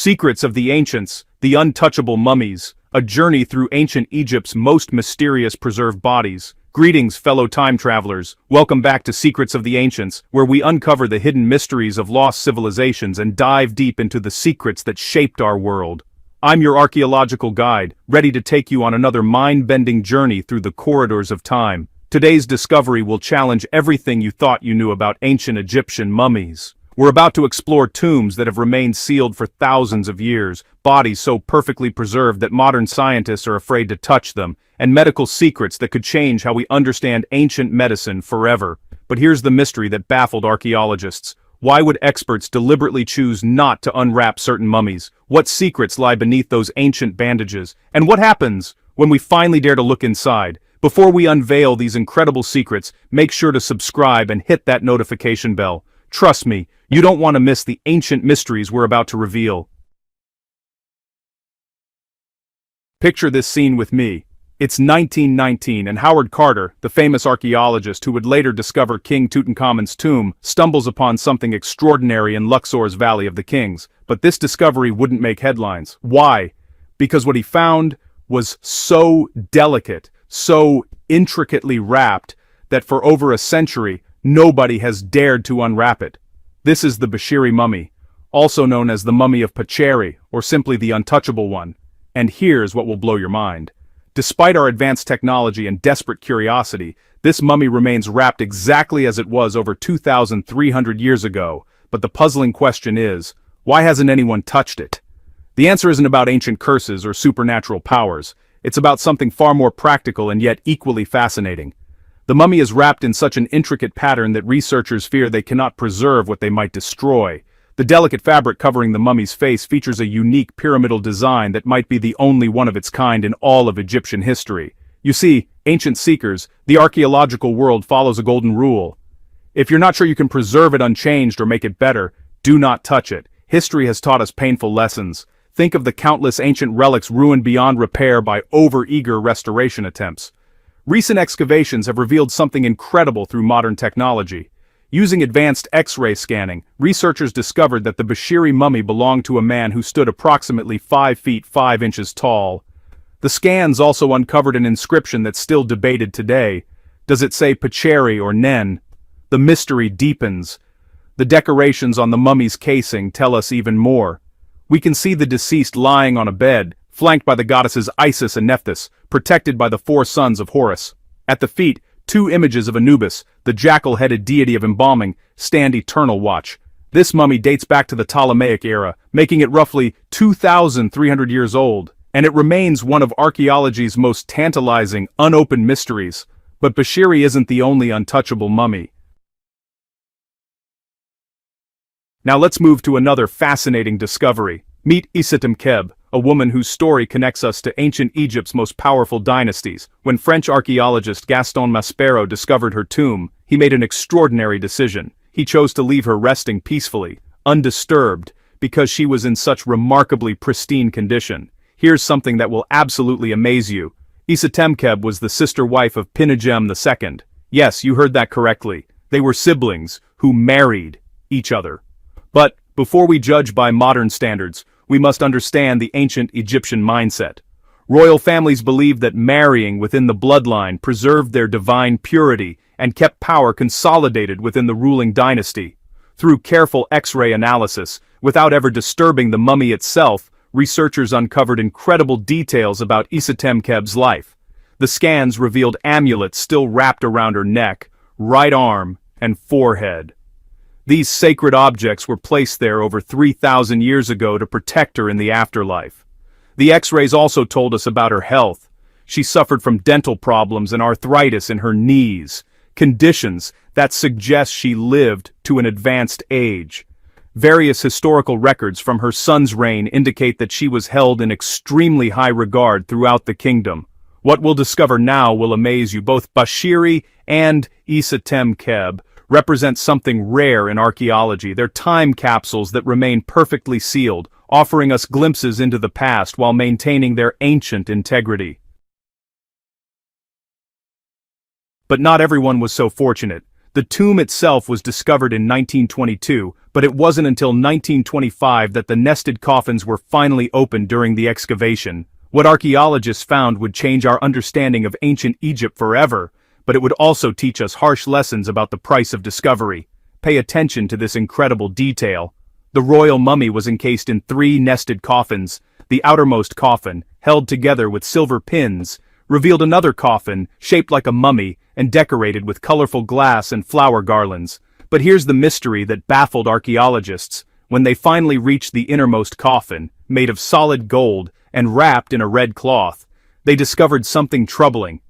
Secrets of the Ancients, the Untouchable Mummies, a journey through ancient Egypt's most mysterious preserved bodies. Greetings, fellow time travelers. Welcome back to Secrets of the Ancients, where we uncover the hidden mysteries of lost civilizations and dive deep into the secrets that shaped our world. I'm your archaeological guide, ready to take you on another mind-bending journey through the corridors of time. Today's discovery will challenge everything you thought you knew about ancient Egyptian mummies. We're about to explore tombs that have remained sealed for thousands of years, bodies so perfectly preserved that modern scientists are afraid to touch them, and medical secrets that could change how we understand ancient medicine forever. But here's the mystery that baffled archaeologists. Why would experts deliberately choose not to unwrap certain mummies? What secrets lie beneath those ancient bandages? And what happens when we finally dare to look inside? Before we unveil these incredible secrets, make sure to subscribe and hit that notification bell. Trust me, you don't want to miss the ancient mysteries we're about to reveal. Picture this scene with me. It's 1919 and Howard Carter, the famous archaeologist who would later discover King Tutankhamun's tomb, stumbles upon something extraordinary in Luxor's Valley of the Kings. But this discovery wouldn't make headlines. Why? Because what he found was so delicate, so intricately wrapped, that for over a century, nobody has dared to unwrap it. This is the Bashiri Mummy, also known as the Mummy of Pacheri, or simply the Untouchable one. And here's what will blow your mind. Despite our advanced technology and desperate curiosity, this mummy remains wrapped exactly as it was over 2,300 years ago. But the puzzling question is, why hasn't anyone touched it? The answer isn't about ancient curses or supernatural powers. It's about something far more practical and yet equally fascinating. The mummy is wrapped in such an intricate pattern that researchers fear they cannot preserve what they might destroy. The delicate fabric covering the mummy's face features a unique pyramidal design that might be the only one of its kind in all of Egyptian history. You see, ancient seekers, the archaeological world follows a golden rule. If you're not sure you can preserve it unchanged or make it better, do not touch it. History has taught us painful lessons. Think of the countless ancient relics ruined beyond repair by over-eager restoration attempts. Recent excavations have revealed something incredible through modern technology. Using advanced X-ray scanning, researchers discovered that the Bashiri mummy belonged to a man who stood approximately 5 feet 5 inches tall. The scans also uncovered an inscription that's still debated today. Does it say Pacheri or Nen? The mystery deepens. The decorations on the mummy's casing tell us even more. We can see the deceased lying on a bed, flanked by the goddesses Isis and Nephthys, protected by the 4 sons of Horus. At the feet, 2 images of Anubis, the jackal-headed deity of embalming, stand eternal watch. This mummy dates back to the Ptolemaic era, making it roughly 2,300 years old, and it remains one of archaeology's most tantalizing, unopened mysteries. But Bashiri isn't the only untouchable mummy. Now let's move to another fascinating discovery. Meet Isetemkheb, a woman whose story connects us to ancient Egypt's most powerful dynasties. When French archaeologist Gaston Maspero discovered her tomb, he made an extraordinary decision. He chose to leave her resting peacefully, undisturbed, because she was in such remarkably pristine condition. Here's something that will absolutely amaze you. Isetemkheb was the sister wife of Pinedjem II. Yes, you heard that correctly. They were siblings who married each other. But before we judge by modern standards, we must understand the ancient Egyptian mindset. Royal families believed that marrying within the bloodline preserved their divine purity and kept power consolidated within the ruling dynasty. Through careful X-ray analysis, without ever disturbing the mummy itself, researchers uncovered incredible details about Isetemkheb's life. The scans revealed amulets still wrapped around her neck, right arm, and forehead. These sacred objects were placed there over 3,000 years ago to protect her in the afterlife. The X-rays also told us about her health. She suffered from dental problems and arthritis in her knees, conditions that suggest she lived to an advanced age. Various historical records from her son's reign indicate that she was held in extremely high regard throughout the kingdom. What we'll discover now will amaze you. Both Bashiri and Isetemkheb represent something rare in archaeology. They're time capsules that remain perfectly sealed, offering us glimpses into the past while maintaining their ancient integrity. But not everyone was so fortunate. The tomb itself was discovered in 1922, but it wasn't until 1925 that the nested coffins were finally opened during the excavation. What archaeologists found would change our understanding of ancient Egypt forever, but it would also teach us harsh lessons about the price of discovery. Pay attention to this incredible detail. The royal mummy was encased in 3 nested coffins. The outermost coffin, held together with silver pins, revealed another coffin, shaped like a mummy, and decorated with colorful glass and flower garlands. But here's the mystery that baffled archaeologists. When they finally reached the innermost coffin, made of solid gold and wrapped in a red cloth, they discovered something troubling.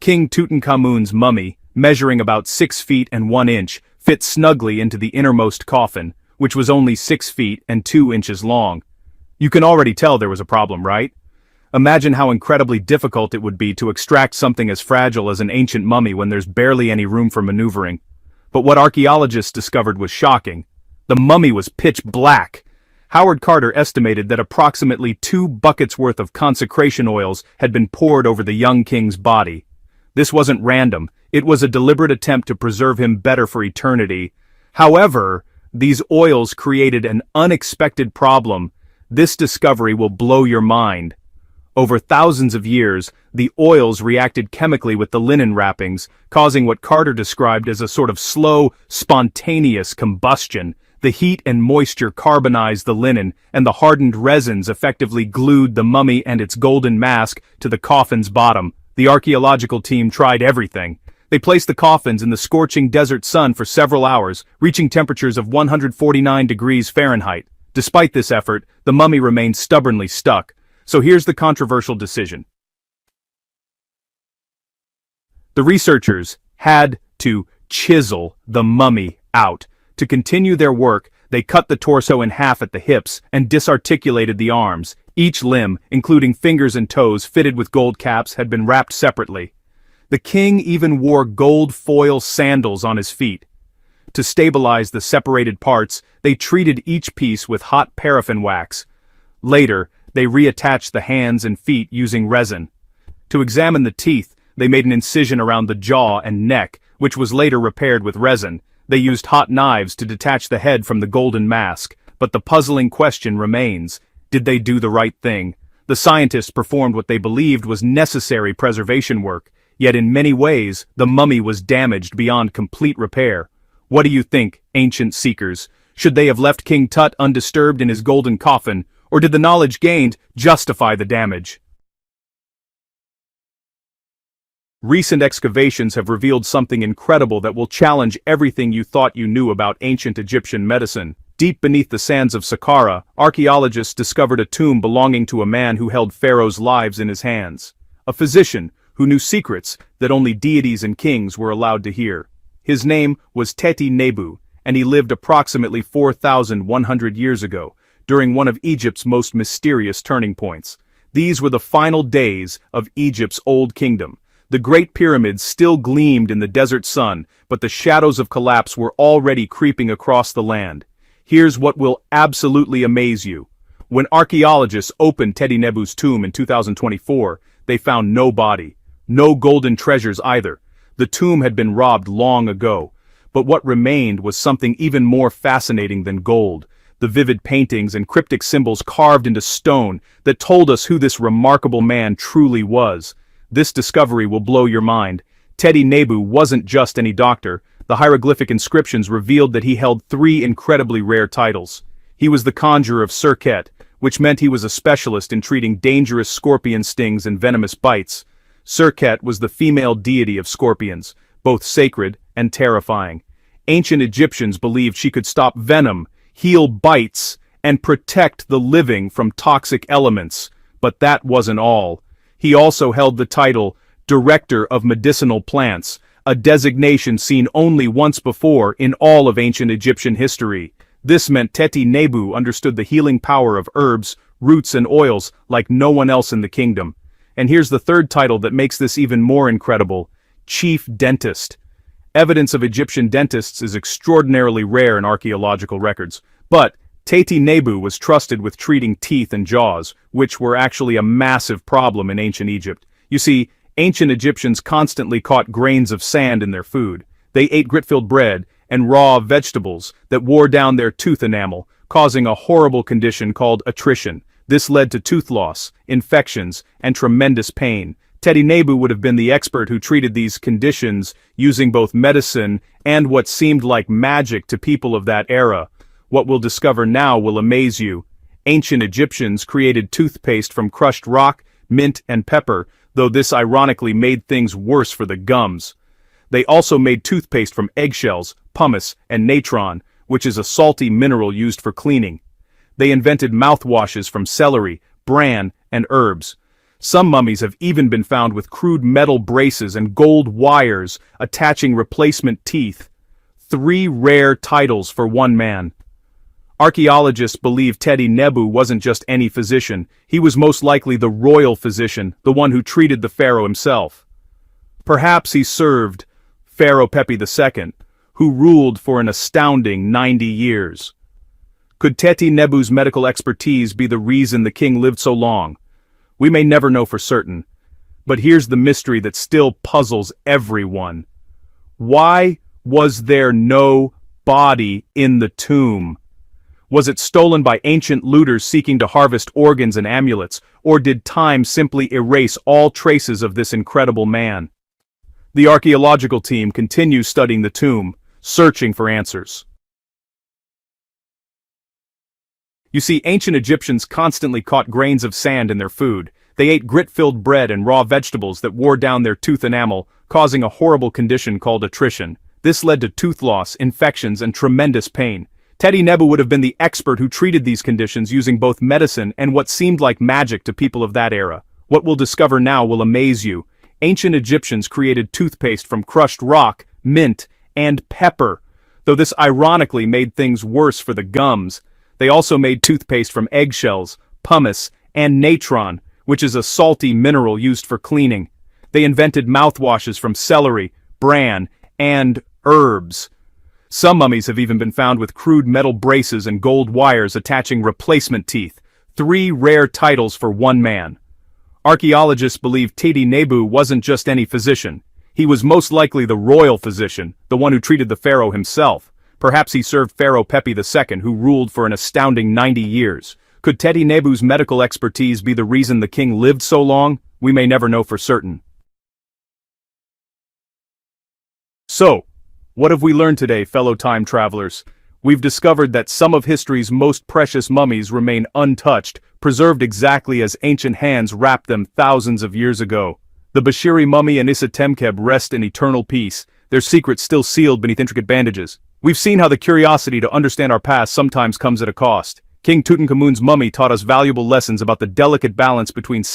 King Tutankhamun's mummy, measuring about 6 feet and 1 inch, fit snugly into the innermost coffin, which was only 6 feet and 2 inches long. You can already tell there was a problem, right? Imagine how incredibly difficult it would be to extract something as fragile as an ancient mummy when there's barely any room for maneuvering. But what archaeologists discovered was shocking. The mummy was pitch black. Howard Carter estimated that approximately 2 buckets worth of consecration oils had been poured over the young king's body. This wasn't random, it was a deliberate attempt to preserve him better for eternity. However, these oils created an unexpected problem. This discovery will blow your mind. Over thousands of years, the oils reacted chemically with the linen wrappings, causing what Carter described as a sort of slow, spontaneous combustion. The heat and moisture carbonized the linen, and the hardened resins effectively glued the mummy and its golden mask to the coffin's bottom. The archaeological team tried everything. They placed the coffins in the scorching desert sun for several hours, reaching temperatures of 149 degrees Fahrenheit. Despite this effort, the mummy remained stubbornly stuck. So here's the controversial decision. The researchers had to chisel the mummy out. To continue their work, they cut the torso in half at the hips and disarticulated the arms. Each limb, including fingers and toes fitted with gold caps, had been wrapped separately. The king even wore gold foil sandals on his feet. To stabilize the separated parts, they treated each piece with hot paraffin wax. Later, they reattached the hands and feet using resin. To examine the teeth, they made an incision around the jaw and neck, which was later repaired with resin. They used hot knives to detach the head from the golden mask. But the puzzling question remains, did they do the right thing? The scientists performed what they believed was necessary preservation work, yet in many ways, the mummy was damaged beyond complete repair. What do you think, ancient seekers? Should they have left King Tut undisturbed in his golden coffin, or did the knowledge gained justify the damage? Recent excavations have revealed something incredible that will challenge everything you thought you knew about ancient Egyptian medicine. Deep beneath the sands of Saqqara, archaeologists discovered a tomb belonging to a man who held pharaohs' lives in his hands. A physician who knew secrets that only deities and kings were allowed to hear. His name was Teti Nebu, and he lived approximately 4,100 years ago, during one of Egypt's most mysterious turning points. These were the final days of Egypt's old kingdom. The Great Pyramids still gleamed in the desert sun, but the shadows of collapse were already creeping across the land. Here's what will absolutely amaze you. When archaeologists opened Teti Nebu's tomb in 2024, they found no body, no golden treasures either. The tomb had been robbed long ago. But what remained was something even more fascinating than gold. The vivid paintings and cryptic symbols carved into stone that told us who this remarkable man truly was. This discovery will blow your mind. Teti Nebu wasn't just any doctor. The hieroglyphic inscriptions revealed that he held 3 incredibly rare titles. He was the conjurer of Serket, which meant he was a specialist in treating dangerous scorpion stings and venomous bites. Serket was the female deity of scorpions, both sacred and terrifying. Ancient Egyptians believed she could stop venom, heal bites, and protect the living from toxic elements. But that wasn't all. He also held the title Director of Medicinal Plants, a designation seen only once before in all of ancient Egyptian history. This meant Teti Nebu understood the healing power of herbs, roots and oils like no one else in the kingdom. And here's the third title that makes this even more incredible: Chief Dentist. Evidence of Egyptian dentists is extraordinarily rare in archaeological records, but Teti Nebu was trusted with treating teeth and jaws, which were actually a massive problem in ancient Egypt. You see, ancient Egyptians constantly caught grains of sand in their food. They ate grit-filled bread and raw vegetables that wore down their tooth enamel, causing a horrible condition called attrition. This led to tooth loss, infections, and tremendous pain. Teti Nebu would have been the expert who treated these conditions using both medicine and what seemed like magic to people of that era. What we'll discover now will amaze you. Ancient Egyptians created toothpaste from crushed rock, mint, and pepper, though this ironically made things worse for the gums. They also made toothpaste from eggshells, pumice, and natron, which is a salty mineral used for cleaning. They invented mouthwashes from celery, bran, and herbs. Some mummies have even been found with crude metal braces and gold wires attaching replacement teeth. 3 rare titles for one man. Archaeologists believe Teti Nebu wasn't just any physician. He was most likely the royal physician, the one who treated the pharaoh himself. Perhaps he served Pharaoh Pepi II, who ruled for an astounding 90 years. Could Teti Nebu's medical expertise be the reason the king lived so long? We may never know for certain, but here's the mystery that still puzzles everyone. Why was there no body in the tomb? Was it stolen by ancient looters seeking to harvest organs and amulets, or did time simply erase all traces of this incredible man? The archaeological team continues studying the tomb, searching for answers. You see, ancient Egyptians constantly caught grains of sand in their food. They ate grit-filled bread and raw vegetables that wore down their tooth enamel, causing a horrible condition called attrition. This led to tooth loss, infections, and tremendous pain. Teti Nebu would have been the expert who treated these conditions using both medicine and what seemed like magic to people of that era. What we'll discover now will amaze you. Ancient Egyptians created toothpaste from crushed rock, mint, and pepper. Though this ironically made things worse for the gums, they also made toothpaste from eggshells, pumice, and natron, which is a salty mineral used for cleaning. They invented mouthwashes from celery, bran, and herbs. Some mummies have even been found with crude metal braces and gold wires attaching replacement teeth. 3 rare titles for one man. Archaeologists believe Teti Nebu wasn't just any physician. He was most likely the royal physician, the one who treated the pharaoh himself. Perhaps he served Pharaoh Pepi II, who ruled for an astounding 90 years. Could Teti Nebu's medical expertise be the reason the king lived so long? We may never know for certain. So, what have we learned today, fellow time travelers? We've discovered that some of history's most precious mummies remain untouched, preserved exactly as ancient hands wrapped them thousands of years ago. The Bashiri Mummy and Isetemkheb rest in eternal peace, their secrets still sealed beneath intricate bandages. We've seen how the curiosity to understand our past sometimes comes at a cost. King Tutankhamun's mummy taught us valuable lessons about the delicate balance between science